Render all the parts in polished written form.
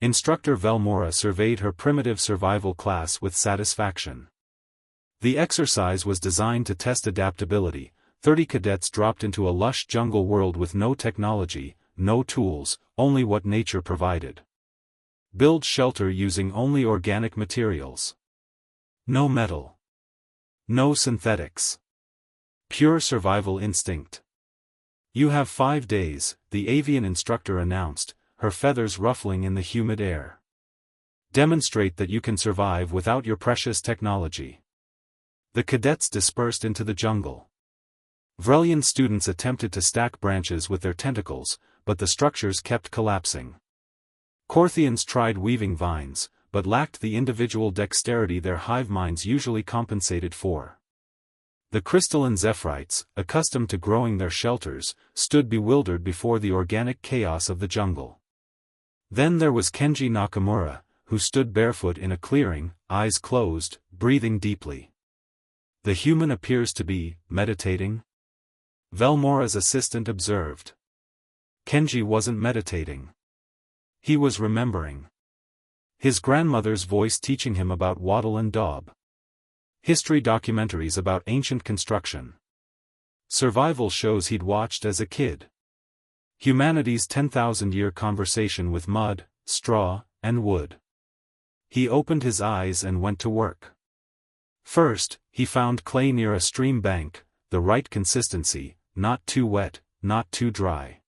Instructor Velmora surveyed her primitive survival class with satisfaction. The exercise was designed to test adaptability. 30 cadets dropped into a lush jungle world with no technology, no tools, only what nature provided. Build shelter using only organic materials. No metal. No synthetics. Pure survival instinct. You have 5 days, the avian instructor announced, her feathers ruffling in the humid air. Demonstrate that you can survive without your precious technology. The cadets dispersed into the jungle. Vrelian students attempted to stack branches with their tentacles, but the structures kept collapsing. Corthians tried weaving vines, but lacked the individual dexterity their hive minds usually compensated for. The crystalline Zephyrites, accustomed to growing their shelters, stood bewildered before the organic chaos of the jungle. Then there was Kenji Nakamura, who stood barefoot in a clearing, eyes closed, breathing deeply. The human appears to be meditating. Velmora's assistant observed. Kenji wasn't meditating. He was remembering. His grandmother's voice teaching him about Wattle and Daub. History documentaries about ancient construction. Survival shows he'd watched as a kid. Humanity's 10,000-year conversation with mud, straw, and wood. He opened his eyes and went to work. First, he found clay near a stream bank, the right consistency, not too wet, not too dry.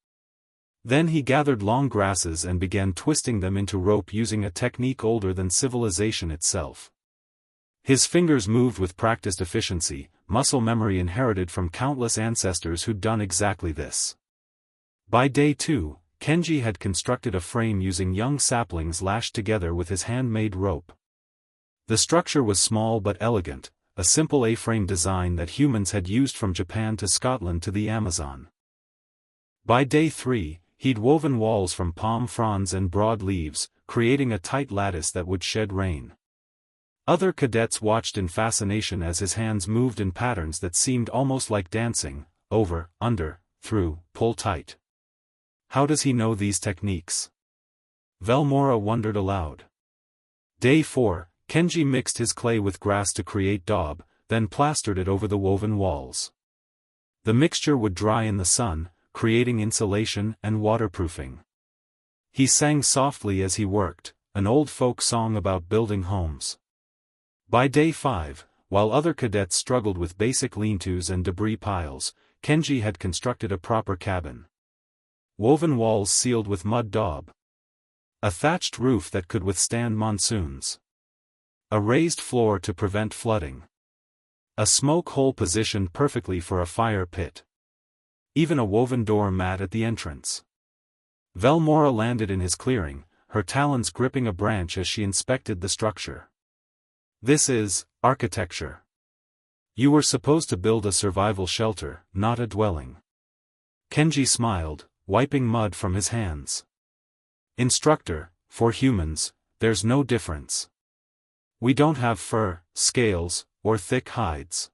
Then he gathered long grasses and began twisting them into rope using a technique older than civilization itself. His fingers moved with practiced efficiency, muscle memory inherited from countless ancestors who'd done exactly this. By day 2, Kenji had constructed a frame using young saplings lashed together with his handmade rope. The structure was small but elegant, a simple A-frame design that humans had used from Japan to Scotland to the Amazon. By day 3, he'd woven walls from palm fronds and broad leaves, creating a tight lattice that would shed rain. Other cadets watched in fascination as his hands moved in patterns that seemed almost like dancing, over, under, through, pull tight. How does he know these techniques? Velmora wondered aloud. Day 4, Kenji mixed his clay with grass to create daub, then plastered it over the woven walls. The mixture would dry in the sun, creating insulation and waterproofing. He sang softly as he worked, an old folk song about building homes. By day 5, while other cadets struggled with basic lean-tos and debris piles, Kenji had constructed a proper cabin. Woven walls sealed with mud daub. A thatched roof that could withstand monsoons. A raised floor to prevent flooding. A smoke hole positioned perfectly for a fire pit. Even a woven door mat at the entrance. Velmora landed in his clearing, her talons gripping a branch as she inspected the structure. This is architecture. You were supposed to build a survival shelter, not a dwelling. Kenji smiled, wiping mud from his hands. Instructor, for humans, there's no difference. We don't have fur, scales, or thick hides.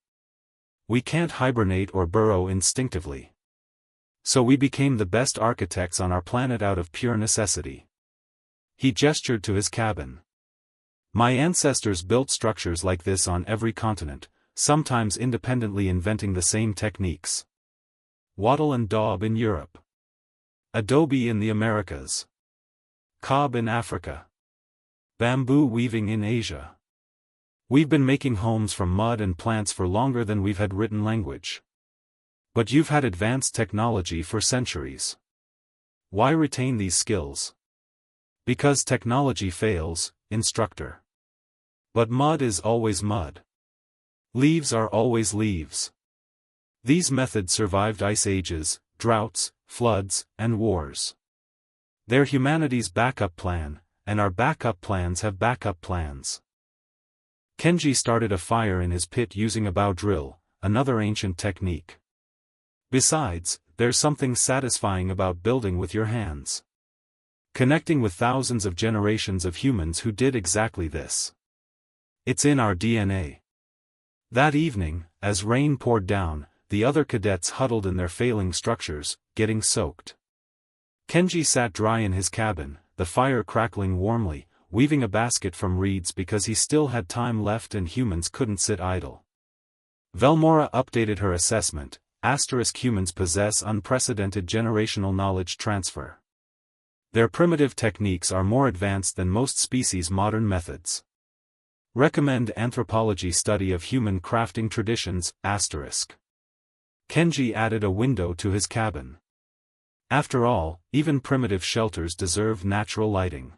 We can't hibernate or burrow instinctively. So we became the best architects on our planet out of pure necessity. He gestured to his cabin. My ancestors built structures like this on every continent, sometimes independently inventing the same techniques. Wattle and daub in Europe. Adobe in the Americas. Cob in Africa. Bamboo weaving in Asia. We've been making homes from mud and plants for longer than we've had written language. But you've had advanced technology for centuries. Why retain these skills? Because technology fails, instructor. But mud is always mud. Leaves are always leaves. These methods survived ice ages, droughts, floods, and wars. They're humanity's backup plan, and our backup plans have backup plans. Kenji started a fire in his pit using a bow drill, another ancient technique. Besides, there's something satisfying about building with your hands. Connecting with thousands of generations of humans who did exactly this. It's in our DNA. That evening, as rain poured down, the other cadets huddled in their failing structures, getting soaked. Kenji sat dry in his cabin, the fire crackling warmly, weaving a basket from reeds because he still had time left and humans couldn't sit idle. Velmora updated her assessment. Humans possess unprecedented generational knowledge transfer. Their primitive techniques are more advanced than most species' modern methods. Recommend anthropology study of human crafting traditions. Kenji added a window to his cabin. After all, even primitive shelters deserve natural lighting.